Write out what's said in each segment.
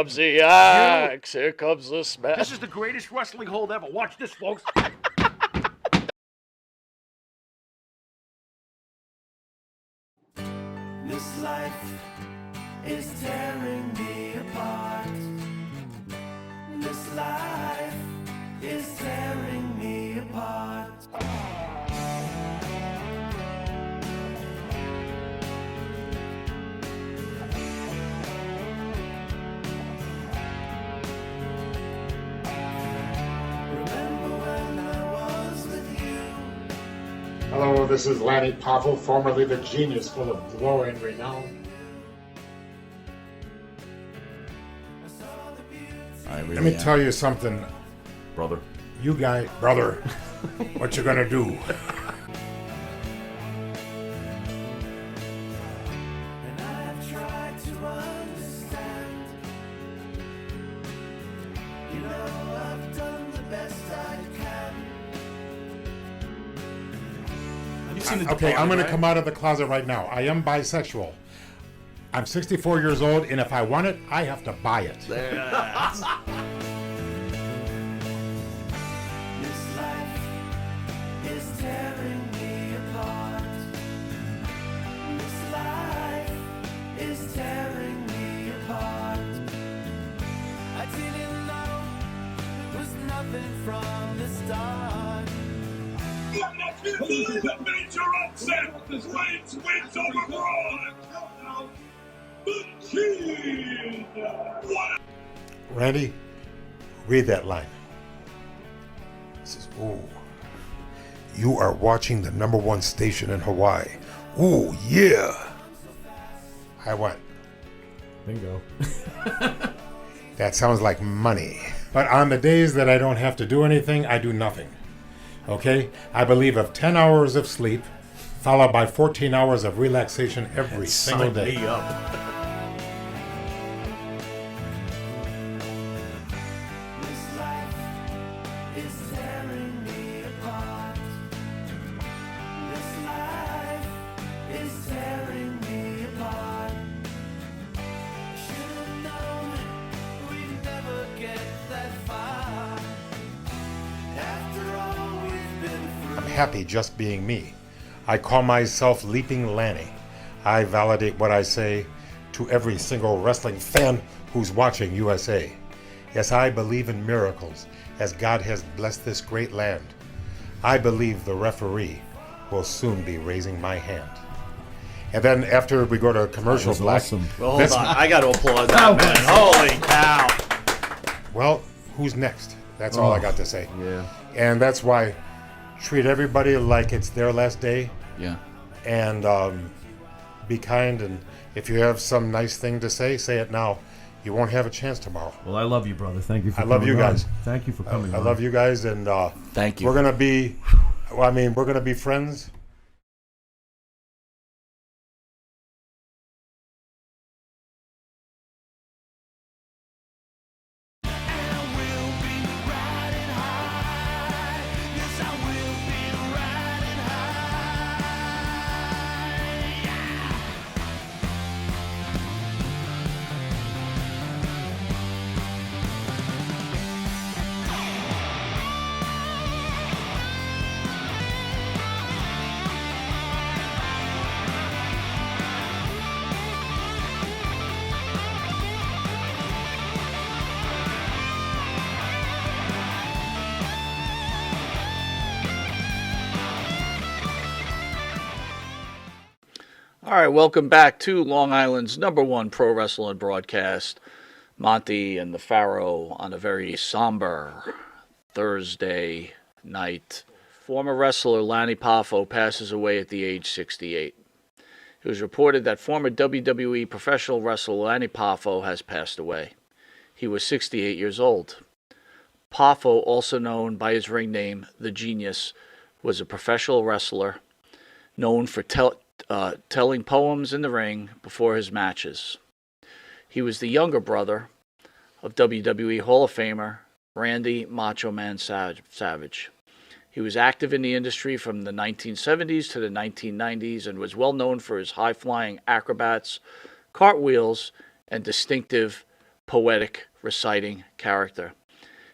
Comes the axe. Here comes the smash. This is the greatest wrestling hold ever. Watch this, folks. This life is tearing me apart. This life is tearing me apart. Remember when I was with you? Hello, this is Lanny Poffo, formerly the genius full of glory and renown. Let me tell you something, Brother. you guys, brother, what you gonna do? And I've tried to understand. You know I've done the best I can. Okay, I'm gonna come out of the closet right now. I am bisexual. I'm 64 years old, and if I want it, I have to buy it. This life is tearing me apart. This life is tearing me apart. I didn't know it was nothing from the start. The major upset wins over Braun. The King. What? Randy, read that line. It says, ooh, you are watching the #1 station in Hawaii. Ooh, yeah. I what? Bingo. That sounds like money. But on the days that I don't have to do anything, I do nothing. Okay? I believe of 10 hours of sleep, followed by 14 hours of relaxation every single day. Me up. This life is tearing me apart. This life is tearing me apart. Should've known we'd never get that far. After all we've been through. I'm happy just being me. I call myself Leaping Lanny. I validate what I say to every single wrestling fan who's watching USA. Yes, I believe in miracles, as God has blessed this great land. I believe the referee will soon be raising my hand. And then after we go to commercial That was black, awesome. Well, hold on. I got to applaud that, man. Holy cow. well, who's next? That's all I got to say. Yeah. And that's why treat everybody like it's their last day. Yeah. And be kind, and if you have some nice thing to say it now. You won't have a chance tomorrow. Well, I love you, brother. Thank you for I coming love you guys. on. Thank you for coming I on. love you guys, and Thank you. we're gonna be friends. All right, welcome back to Long Island's #1 pro wrestling broadcast, Monte and the Pharaoh, on a very somber Thursday night. Former wrestler Lanny Poffo passes away at the age 68. It was reported that former WWE professional wrestler Lanny Poffo has passed away. He was 68 years old. Poffo, also known by his ring name, The Genius, was a professional wrestler known for telling poems in the ring before his matches. He was the younger brother of WWE Hall of Famer Randy Macho Man Savage. He was active in the industry from the 1970s to the 1990s and was well known for his high-flying acrobats, cartwheels, and distinctive poetic reciting character.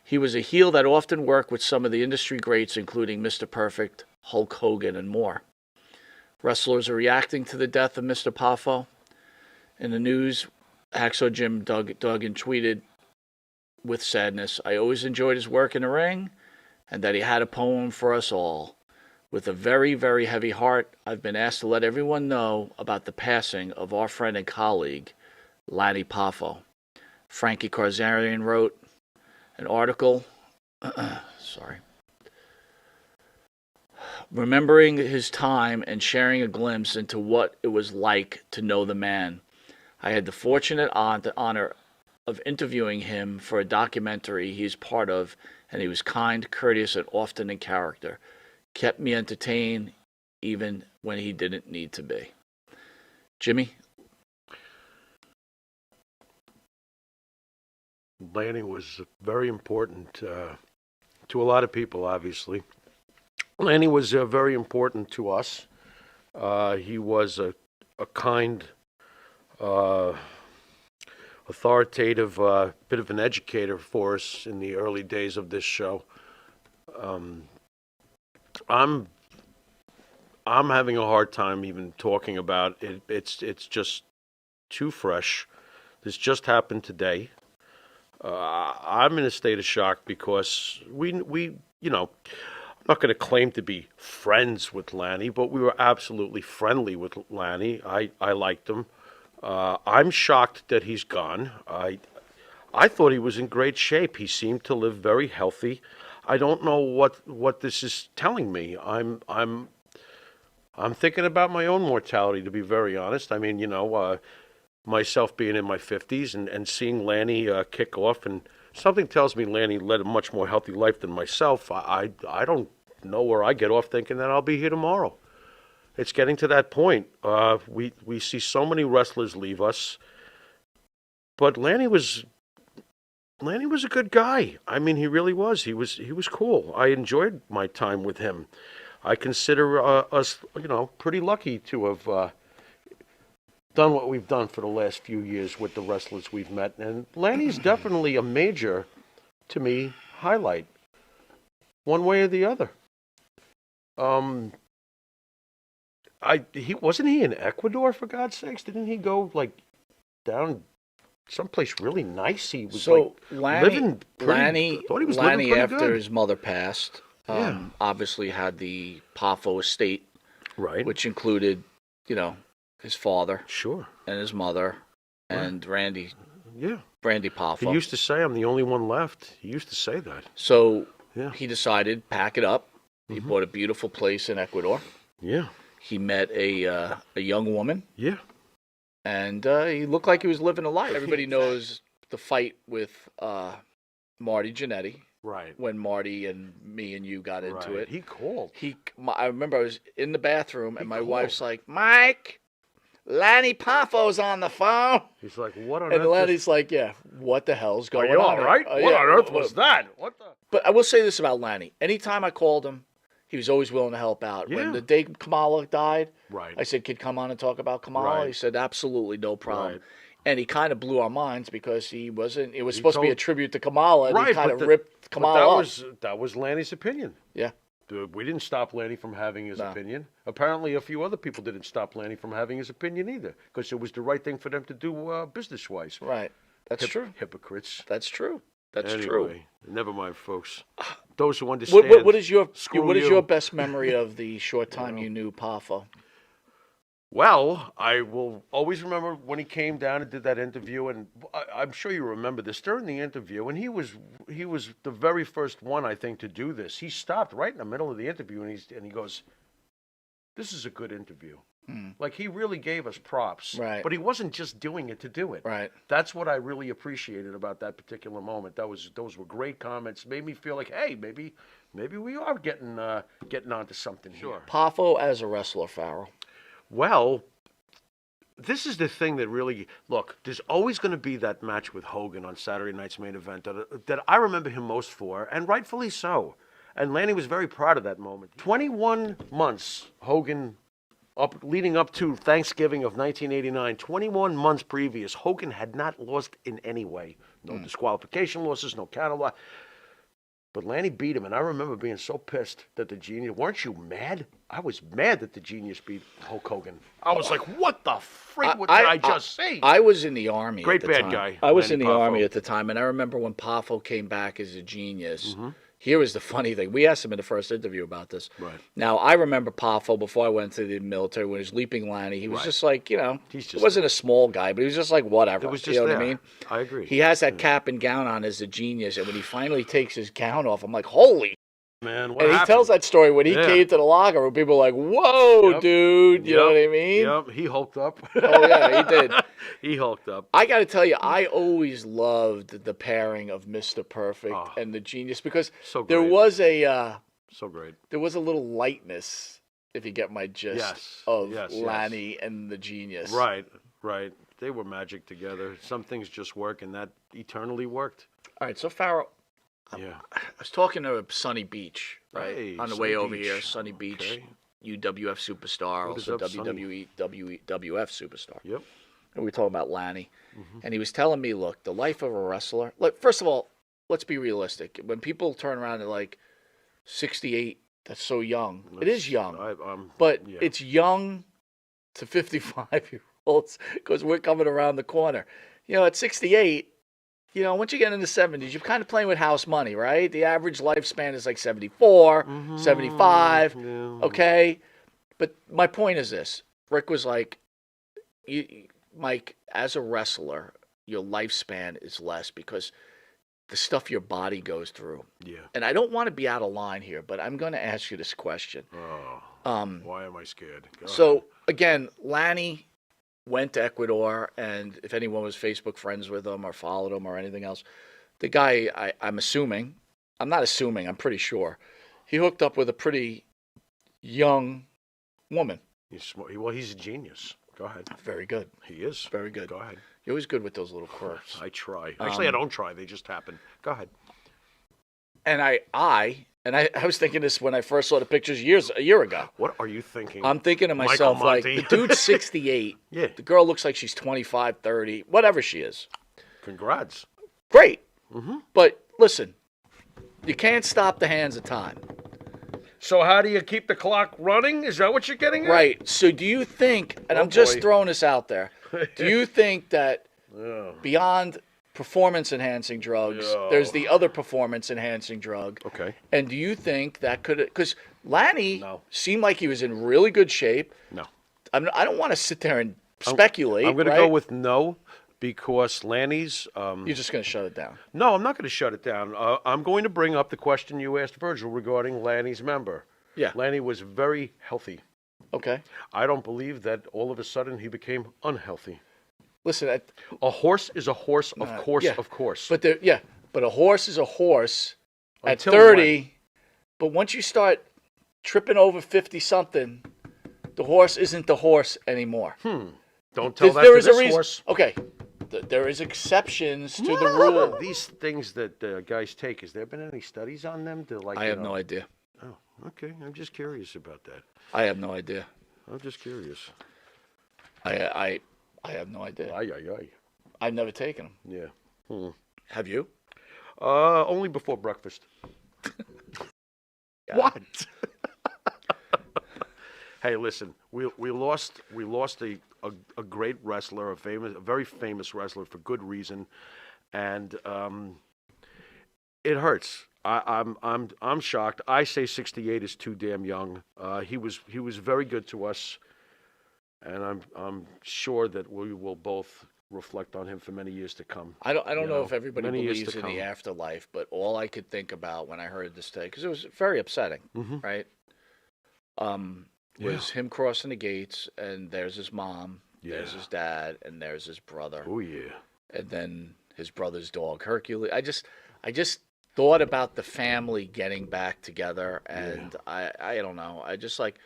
He was a heel that often worked with some of the industry greats, including Mr. Perfect, Hulk Hogan, and more. Wrestlers are reacting to the death of Mr. Poffo. In the news, Hacksaw Jim Duggan tweeted with sadness, "I always enjoyed his work in the ring and that he had a poem for us all. With a very, very heavy heart, I've been asked to let everyone know about the passing of our friend and colleague, Lanny Poffo." Frankie Kazarian wrote an article, remembering his time and sharing a glimpse into what it was like to know the man. I had the fortunate honor of interviewing him for a documentary he's part of, and he was kind, courteous, and often in character. Kept me entertained even when he didn't need to be. Jimmy? Lanny was very important to a lot of people, obviously. Lanny was very important to us. He was a kind, authoritative, bit of an educator for us in the early days of this show. I'm having a hard time even talking about it. It's just too fresh. This just happened today. I'm in a state of shock because we I'm not going to claim to be friends with Lanny, but we were absolutely friendly with Lanny. I liked him. I'm shocked that he's gone. I thought he was in great shape. He seemed to live very healthy. I don't know what this is telling me. I'm thinking about my own mortality, to be very honest. I mean, myself being in my 50s and seeing Lanny kick off, and something tells me Lanny led a much more healthy life than myself. I don't know where I get off thinking that I'll be here tomorrow. It's getting to that point. We see so many wrestlers leave us, but Lanny was a good guy. I mean, he really was. He was cool. I enjoyed my time with him. I consider us, pretty lucky to have done what we've done for the last few years with the wrestlers we've met. And Lanny's definitely a major, to me, highlight, one way or the other. He wasn't he in Ecuador, for God's sakes? Didn't he go down someplace really nice? He was living pretty. I thought he was living Lanny, pretty after good. his mother passed, obviously had the Poffo estate, Right. which included, his father Sure. and his mother and Randy Yeah. Poffo. He used to say, "I'm the only one left." He used to say that. So Yeah. he decided, pack it up. He Mm-hmm. bought a beautiful place in Ecuador. Yeah. He met a young woman, Yeah. and he looked like he was living a life. Everybody knows the fight with Marty Jannetty, Right. when Marty and me and you got into Right. it. He called. I remember I was in the bathroom, and my wife's like, "Mike, Lanny Poffo's on the phone." He's like, "What on And earth?" Lanny's like, "Yeah, what the hell's Are going you on?" all right? Oh, What yeah. on earth was that? What the? But I will say this about Lanny. Anytime I called him, he was always willing to help out. Yeah. When the day Kamala died, Right. I said, "Kid, come on and talk about Kamala." Right. He said, "Absolutely, no problem." Right. And he kind of blew our minds because it was supposed to be a told- tribute to Kamala, and he Right, kind but of ripped Kamala up. that was Lanny's opinion. Yeah. We didn't stop Lanny from having his No. opinion. Apparently, a few other people didn't stop Lanny from having his opinion either, because it was the right thing for them to do business-wise. Right. That's true. Hypocrites. That's true. That's Anyway, true. never mind, folks. Those who understand. What is your screw what is you. your best memory of the short time you knew Poffo? Well, I will always remember when he came down and did that interview, and I'm sure you remember this during the interview. And he was the very first one, I think, to do this. He stopped right in the middle of the interview, and he goes, "This is a good interview." Like, he really gave us props, Right. But he wasn't just doing it to do it. Right. That's what I really appreciated about that particular moment. Those were great comments. Made me feel like, hey, maybe we are getting onto something here. Poffo as a wrestler, Pharaoh. Well, this is the thing that really, look, there's always going to be that match with Hogan on Saturday night's main event that I remember him most for, and rightfully so. And Lanny was very proud of that moment. 21 months Hogan leading up to Thanksgiving of 1989, 21 months previous, Hogan had not lost in any way. No disqualification losses, no counter loss. But Lanny beat him, and I remember being so pissed that the Genius. Weren't you mad? I was mad that the Genius beat Hulk Hogan. I was like, "What the freak? What did I just say?" I was in the Army. Great at the bad time. guy, I was Lanny in the Poffo. Army at the time, and I remember when Poffo came back as a Genius. Mm-hmm. Here was the funny thing. We asked him in the first interview about this. Right. Now, I remember Poffo before I went to the military when he was leaping Lanny. He was just like, he wasn't a small guy, but he was just like, whatever. It was just you know there. what I mean? I agree. He has that cap and gown on as a Genius, and when he finally takes his gown off, I'm like, holy. Man, what And happened? he tells that story when he came to the locker room. People are like, whoa, dude. You know what I mean? Yep, he hulked up. Oh, yeah, he did. He hulked up. I got to tell you, I always loved the pairing of Mr. Perfect and the Genius because So there great. was a So great. there was a little lightness, if you get my gist, Yes, of yes, yes. Lanny and the Genius. Right, right. They were magic together. Some things just work, and that eternally worked. All right, so Pharaoh, Yeah. I was talking to Sunny Beach, right, Hey, on the Sunny way over Beach. here. Sunny Beach, Okay. UWF superstar, What is also up, Sonny? WWF superstar. Yep. And we were talking about Lanny, and he was telling me, look, the life of a wrestler. Look, first of all, let's be realistic. When people turn around and like 68, that's so young. It is young, but yeah. it's young to 55-year-olds because we're coming around the corner. At 68, once you get into the 70s, you're kind of playing with house money, right? The average lifespan is like 74, 75, Yeah. okay? But my point is this. Rick was like, Mike, as a wrestler, your lifespan is less because the stuff your body goes through. Yeah. And I don't want to be out of line here, but I'm going to ask you this question. Oh. Why am I scared? Go So, ahead. again, Lanny went to Ecuador, and if anyone was Facebook friends with him or followed him or anything else, the guy, I'm assuming, I'm not assuming, I'm pretty sure, he hooked up with a pretty young woman. He's smart. Well, he's a genius. Go ahead. Very good. He is. Very good. Go ahead. You're always good with those little quirks. I try. Actually, I don't try. They just happen. Go ahead. And I was thinking this when I first saw the pictures a year ago. What are you thinking? I'm thinking to myself, Michael like, Monte. the dude's 68. Yeah. The girl looks like she's 25, 30, whatever she is. Congrats. Great. But listen, you can't stop the hands of time. So how do you keep the clock running? Is that what you're getting at? Right. So do you think, and Oh, I'm just boy. throwing this out there, do you think that Yeah. beyond performance-enhancing drugs, Yeah. there's the other performance-enhancing drug? Okay. And do you think that could, because Lanny No. seemed like he was in really good shape. No. I don't want to sit there and speculate. I'm going to right? go with no because Lanny's. You're just going to shut it down. No, I'm not going to shut it down. I'm going to bring up the question you asked Virgil regarding Lanny's member. Yeah. Lanny was very healthy. Okay. I don't believe that all of a sudden he became unhealthy. Listen, A horse is a horse, of course, yeah. of course. but a horse is a horse Until at 30. But once you start tripping over 50-something, the horse isn't the horse anymore. Don't tell that There to is a this reason. horse. Okay, there is exceptions to the rule. These things that guys take, has there been any studies on them? To like? I have no idea. Oh, okay. I'm just curious about that. I have no idea. I'm just curious. I have no idea. Ay, ay, ay. I've never taken them. Yeah. Have you? Only before breakfast. What? Hey, listen. We lost a great wrestler, a very famous wrestler for good reason, and it hurts. I'm shocked. I say 68 is too damn young. He was very good to us, and I'm sure that we will both reflect on him for many years to come. I don't know know, if everybody many years believes to in the come. afterlife, but all I could think about when I heard this today, because it was very upsetting, right? Was him crossing the gates, and there's his mom, there's Yeah. his dad, and there's his brother, Oh yeah. and then his brother's dog Hercules. I just thought about the family getting back together, and I don't know. I just like,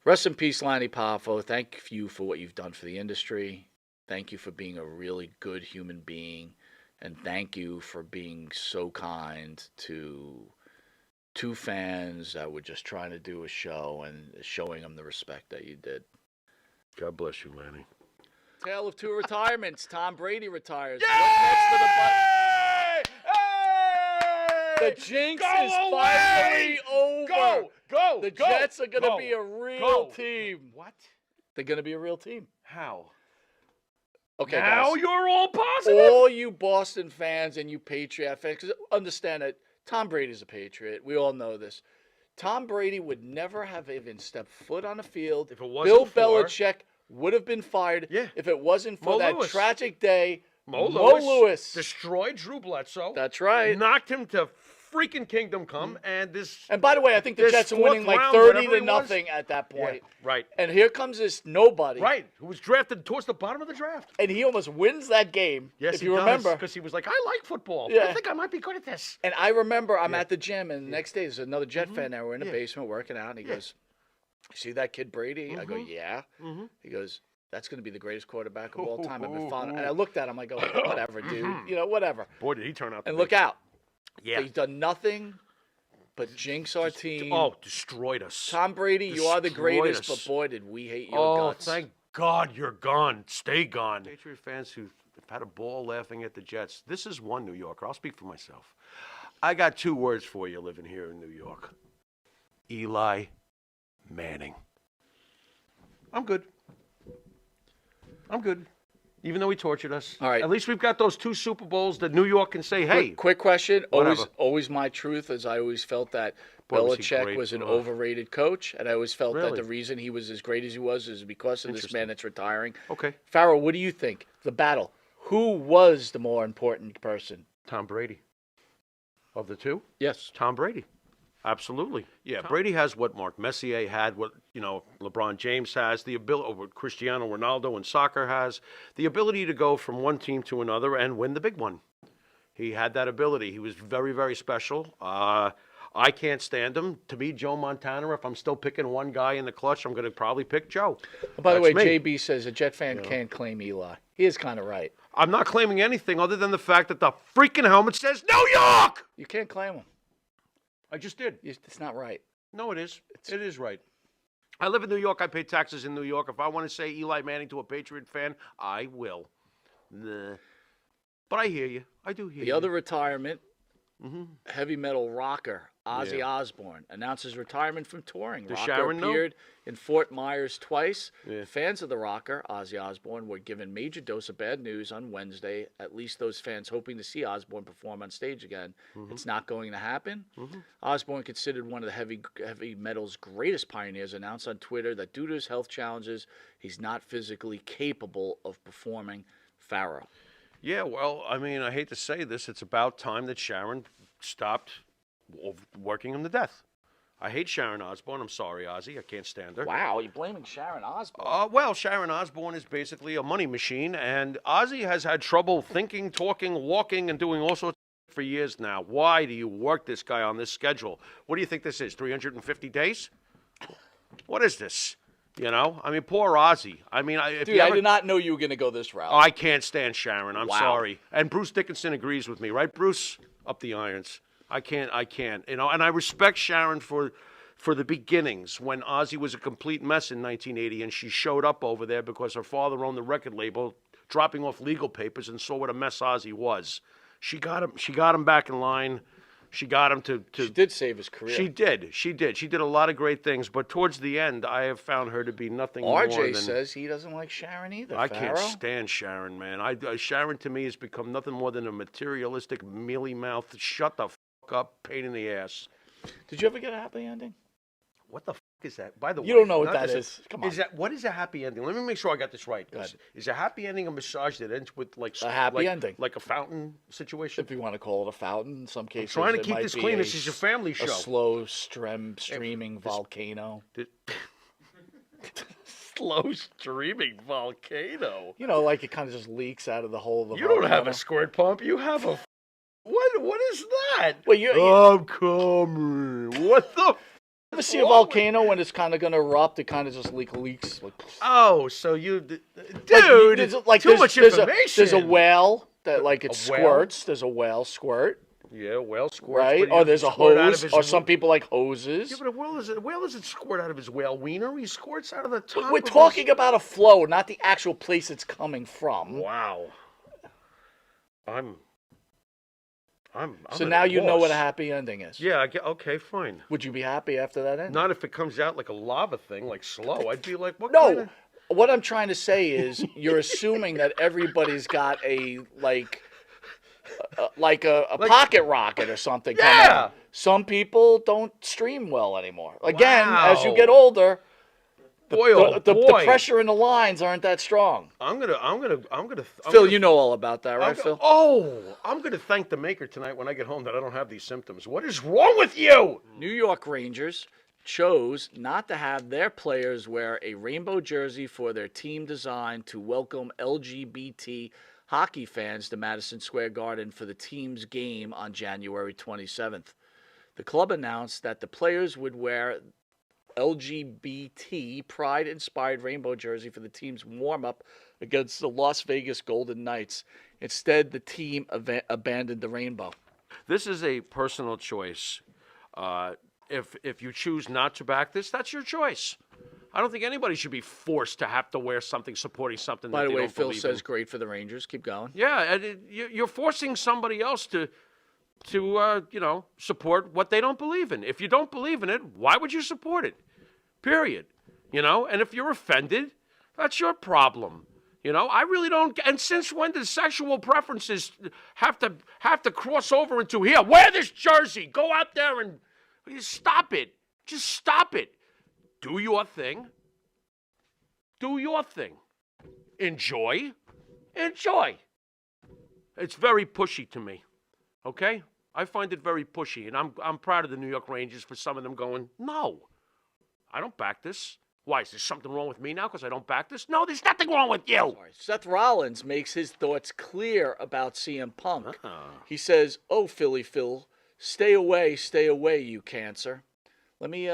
rest in peace, Lanny Poffo. Thank you for what you've done for the industry. Thank you for being a really good human being, and thank you for being so kind to two fans that were just trying to do a show and showing them the respect that you did. God bless you, Lanny. Tale of two retirements. Tom Brady retires. What next for the Bucs? The jinx is finally over. Go! The Jets are going to be a real team. What? They're going to be a real team. How? Okay, Now guys. you're all positive? All you Boston fans and you Patriot fans, because understand that Tom Brady's a Patriot. We all know this. Tom Brady would never have even stepped foot on the field. If it wasn't Bill for- Belichick would have been fired if it wasn't for Mo that Lewis. tragic day. Mo Lewis destroyed Drew Bledsoe. That's right. Knocked him to freaking kingdom come, and this. And by the way, I think the this Jets are winning fourth like round, 30 whatever to it was. nothing at that point. Right. And here comes this nobody. Right. Who was drafted towards the bottom of the draft. And he almost wins that game. Yes, if you remember. because he was like, I like football. Yeah. I think I might be good at this. And I remember I'm at the gym, and the next day there's another Jet fan there. We're in the basement working out, and he goes, "You see that kid Brady?" I go, "Yeah." He goes, "That's going to be the greatest quarterback of all time." I've been following, and I looked at him. I go, "Whatever, dude. Whatever." Boy, did he turn out to And be. look out. Yeah. He's done nothing but jinx our team. Oh, destroyed us. Tom Brady, you are the destroyed greatest, us. but boy, did we hate your Oh, guts. thank God you're gone. Stay gone. Patriot fans who've had a ball laughing at the Jets. This is one New Yorker. I'll speak for myself. I got two words for you living here in New York. Eli Manning. I'm good. I'm good. Even though he tortured us. All right. At least we've got those two Super Bowls that New York can say, hey. Quick question. Whatever. Always my truth, as I always felt that Boy, was he Belichick great. was an Ugh. overrated coach, and I always felt that Really? the reason he was as great as he was is because of this Interesting. man that's retiring. Okay. Pharaoh, what do you think? The battle. Who was the more important person? Tom Brady. Of the two? Yes. Tom Brady. Absolutely. Yeah, Brady has what Mark Messier had, what LeBron James has, the ability, what Cristiano Ronaldo in soccer has, the ability to go from one team to another and win the big one. He had that ability. He was very, very special. I can't stand him. To me, Joe Montana, if I'm still picking one guy in the clutch, I'm going to probably pick Joe. By the way, That's me. JB says a Jet fan can't claim Eli. He is kind of right. I'm not claiming anything other than the fact that the freaking helmet says New York! You can't claim him. I just did. It's not right. No, it is. It is right. I live in New York. I pay taxes in New York. If I want to say Eli Manning to a Patriot fan, I will. Nah. But I hear you. I do hear you. The other retirement, heavy metal rocker Ozzy Yeah. Osbourne announces retirement from touring. Does Rocker Sharon know? appeared in Fort Myers twice. Yeah. Fans of the rocker, Ozzy Osbourne, were given major dose of bad news on Wednesday. At least those fans hoping to see Osbourne perform on stage again. It's not going to happen. Osbourne, considered one of the heavy metal's greatest pioneers, announced on Twitter that due to his health challenges, he's not physically capable of performing. Pharaoh. Yeah, well, I mean, I hate to say this. It's about time that Sharon stopped working him to death. I hate Sharon Osbourne. I'm sorry, Ozzy. I can't stand her. Wow, you're blaming Sharon Osbourne. Well, Sharon Osbourne is basically a money machine, and Ozzy has had trouble thinking, talking, walking, and doing all sorts of for years now. Why do you work this guy on this schedule? What do you think this is, 350 days? What is this? I mean, poor Ozzy. I mean, Dude, I did not know you were going to go this route. I can't stand Sharon. I'm Wow. sorry. And Bruce Dickinson agrees with me, right, Bruce? Up the irons. I can't. And I respect Sharon for the beginnings when Ozzy was a complete mess in 1980 and she showed up over there because her father owned the record label, dropping off legal papers, and saw what a mess Ozzy was. She got him back in line. She got him to She did save his career. She did. She did a lot of great things, but towards the end, I have found her to be nothing more RJ than... says he doesn't like Sharon either. I can't Pharaoh. stand Sharon, man. Sharon to me has become nothing more than a materialistic, mealy-mouthed, shut the f*** up, pain in the ass. Did you ever get a happy ending? What the f*** is that? By the way, You don't know what not that this- is. Come on. What is a happy ending? Let me make sure I got this right. Go ahead. Is a happy ending a massage that ends with A happy ending. like a fountain situation? If you want to call it a fountain, in some cases. trying to it keep might this be clean. a This is a family show. slow streaming volcano. Slow streaming volcano. Like it kind of just leaks out of the hole of the You don't have volcano. a squirt pump. You have a. What is that? Well, you I'm coming. What the? ever see a volcano when it's kind of going to erupt? It kind of just leaks. Like, Oh, so you, dude, there's too much information. There's a whale that it A whale? squirts. There's a whale squirt. Yeah, whale squirts. right? but he Or there's a doesn't squirt out of hose, his or some people like hoses. Yeah, but a whale doesn't squirt out of his whale wiener. He squirts out of the top. We're of talking his... about a flow, not the actual place it's coming from. Wow. I'm So at now a you know what a loss. happy ending is. Yeah. Okay. Fine. Would you be happy after that ending? Not if it comes out like a lava thing, like slow. I'd be like, what? No. Kind What I'm trying to say is, you're assuming that everybody's got a a pocket rocket or something coming Yeah. out. Some people don't stream well anymore. Again, as you Wow. get older, Boy, oh the boy. pressure in the lines aren't that strong. I'm gonna. Phil, you know all about that, right, Phil? I'm gonna thank the maker tonight when I get home that I don't have these symptoms. What is wrong with you? New York Rangers chose not to have their players wear a rainbow jersey for their team designed to welcome LGBT hockey fans to Madison Square Garden for the team's game on January 27th. The club announced that the players would wear LGBT pride-inspired rainbow jersey for the team's warm-up against the Las Vegas Golden Knights. Instead, the team abandoned the rainbow. This is a personal choice. If you choose not to back this, that's your choice. I don't think anybody should be forced to have to wear something supporting something. By that the they way, don't Phil believe says in. great for the Rangers. Keep going. Yeah, and you're forcing somebody else to support what they don't believe in. If you don't believe in it, why would you support it? Period. And if you're offended, that's your problem. I really don't. And since when did sexual preferences have to cross over into here? Wear this jersey. Go out there and stop it. Just stop it. Do your thing. Do your thing. Enjoy. Enjoy. It's very pushy to me. Okay? I find it very pushy, and I'm proud of the New York Rangers for some of them going, no, I don't back this. Why, is there something wrong with me now because I don't back this? No, there's nothing wrong with you. Sorry. Seth Rollins makes his thoughts clear about CM Punk. Uh-huh. He says, "Oh, Philly Phil, stay away, you cancer." Let me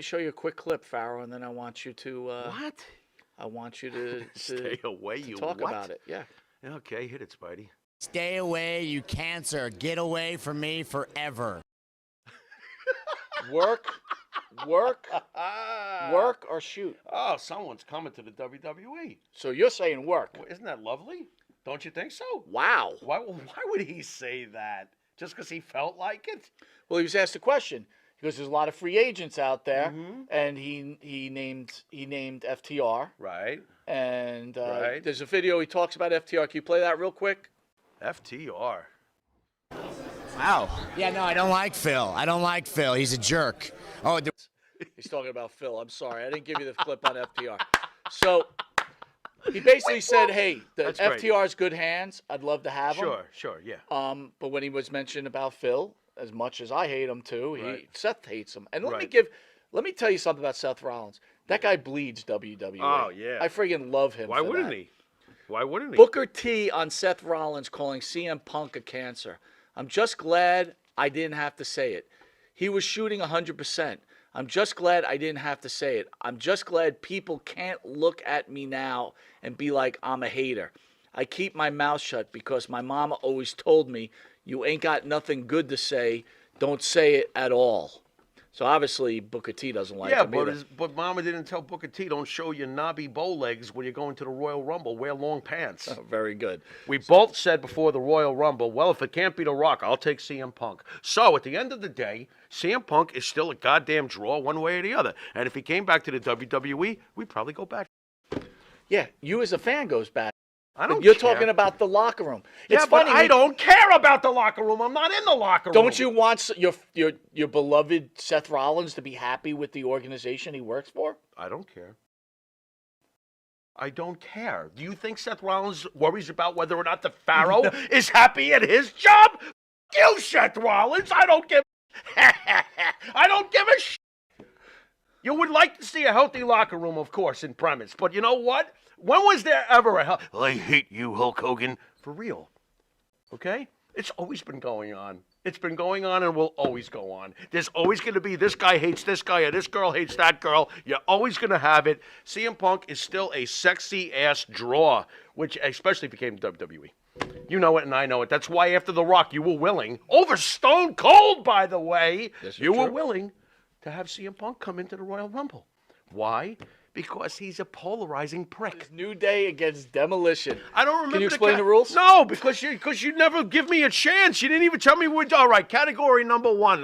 show you a quick clip, Pharaoh, and then I want you to What? I want you to Stay away, to you talk what? about it. Yeah. Okay, hit it, Spidey. Stay away, you cancer. Get away from me forever. Work, work, work, or shoot. Oh, someone's coming to the WWE. So you're saying work? Well, isn't that lovely? Don't you think so? Wow. Why would he say that? Just because he felt like it? Well, he was asked a question because there's a lot of free agents out there, Mm-hmm. and he named FTR. Right. And Right. there's a video he talks about FTR. Can you play that real quick? FTR. Wow. Yeah, no, I don't like Phil. I don't like Phil. He's a jerk. Oh, He's talking about Phil. I'm sorry. I didn't give you the clip on FTR. So he basically said, hey, the That's great. FTR's good hands. I'd love to have him. Sure, yeah. But when he was mentioned about Phil, as much as I hate him too, Right. Seth hates him. And let Right. me tell you something about Seth Rollins. That guy bleeds WWE. Oh, yeah. I friggin' love him. Why for wouldn't that. he? Why wouldn't he? Booker T on Seth Rollins calling CM Punk a cancer. I'm just glad I didn't have to say it. He was shooting 100%. I'm just glad I didn't have to say it. I'm just glad people can't look at me now and be like I'm a hater. I keep my mouth shut because my mama always told me, you ain't got nothing good to say. Don't say it at all. So obviously Booker T doesn't like Yeah, him either. but Mama didn't tell Booker T, don't show your knobby bow legs when you're going to the Royal Rumble. Wear long pants. Oh, very good. We both said before the Royal Rumble, well, if it can't be The Rock, I'll take CM Punk. So at the end of the day, CM Punk is still a goddamn draw one way or the other. And if he came back to the WWE, we'd probably go back. Yeah, you as a fan goes back. I don't You're care. talking about the locker room. Yeah, It's but funny. I don't care about the locker room. I'm not in the locker room. Don't you want your beloved Seth Rollins to be happy with the organization he works for? I don't care. I don't care. Do you think Seth Rollins worries about whether or not the Pharaoh is happy at his job? You, Seth Rollins. I don't give a shit. You would like to see a healthy locker room, of course, in premise. But you know what? When was there ever a I hate you, Hulk Hogan. For real. Okay? It's always been going on. It's been going on and will always go on. There's always going to be this guy hates this guy or this girl hates that girl. You're always going to have it. CM Punk is still a sexy-ass draw, which especially if he came to WWE. You know it and I know it. That's why after The Rock, you were willing, over Stone Cold, by the way, you were willing to have CM Punk come into the Royal Rumble. Why? Because he's a polarizing prick. It's New Day against Demolition. I don't remember. Can you explain the rules? No, because you never give me a chance. You didn't even tell me what. All right, category number 1.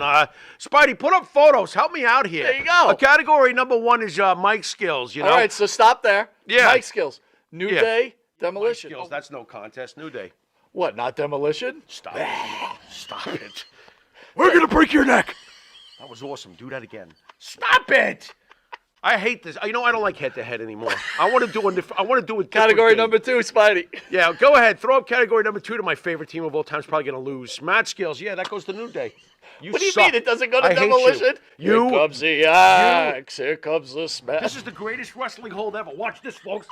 Spidey, put up photos. Help me out here. There you go. Category number 1 is mic skills. You know. All right, so stop there. Yeah. Mic skills. New Day, Demolition. Mic skills. That's no contest. New Day. What? Not Demolition? Stop it. Stop it. We're gonna break your neck. That was awesome. Do that again. Stop it. I hate this. You know, I don't like head-to-head anymore. I want to do it. Category number 2, Spidey. Yeah, go ahead. Throw up category number 2 to my favorite team of all time. Is probably going to lose. Mat skills. Yeah, that goes to New Day. What do you suck. mean it doesn't go to I hate Demolition? you. Here comes the axe. Here comes the smash. This is the greatest wrestling hold ever. Watch this, folks.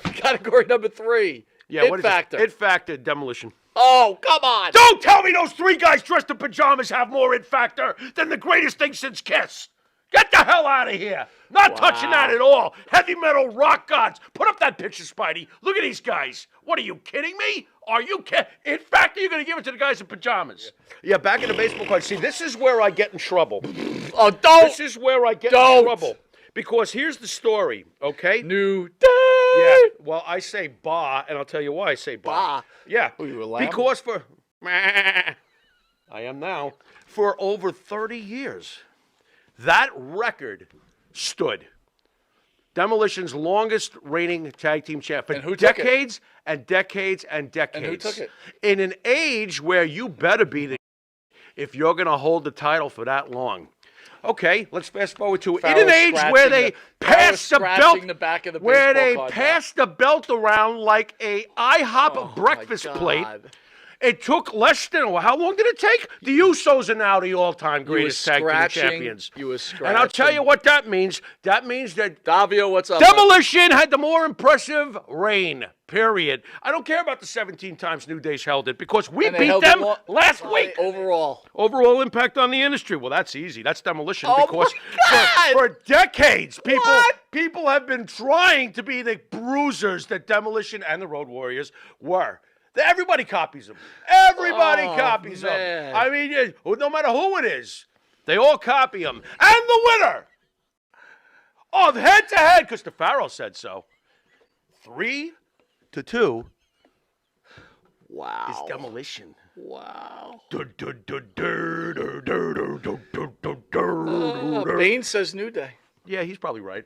Category number 3. Yeah, It what is Factor. It Factor. Demolition. Oh, come on. Don't tell me those 3 guys dressed in pajamas have more it factor than the greatest thing since Kiss. Get the hell out of here. Not touching that at all. Heavy metal rock gods. Put up that picture, Spidey. Look at these guys. What, are you kidding me? Are you kidding? In fact, you're going to give it to the guys in pajamas. Yeah, back in the baseball card. See, this is where I get in trouble. Oh, don't. This is where I get in trouble. Because here's the story, okay? New Day. Yeah, well, I say bah, and I'll tell you why I say bah. Bah. Yeah, Were you a lamb? because I am now, for over 30 years, that record stood. Demolition's longest reigning tag team champ for And who took it? decades and decades and decades. And who took it? In an age where you better be the if you're going to hold the title for that long. Okay, let's fast forward to Pharaoh in an age where they pass the belt, the back of the where baseball they card pass the belt around like a IHOP breakfast my plate. God. It took less than, how long did it take? The Usos are now the all-time You were greatest tag team scratching. champions. You were scratching. And I'll tell you what that means. That means that Davio, what's up? Demolition had the more impressive reign, period. I don't care about the 17 times New Day's held it because we And they beat held them it last week. Overall. Overall impact on the industry. Well, that's easy. That's Demolition Oh because my God! for decades, What? people have been trying to be the bruisers that Demolition and the Road Warriors were. Everybody copies them. Everybody copies man. them. I mean, no matter who it is, they all copy them. And the winner of head-to-head, because the Pharaoh said so, 3-2 Wow. is Demolition. Wow. Yeah, Bane says New Day. he's probably right.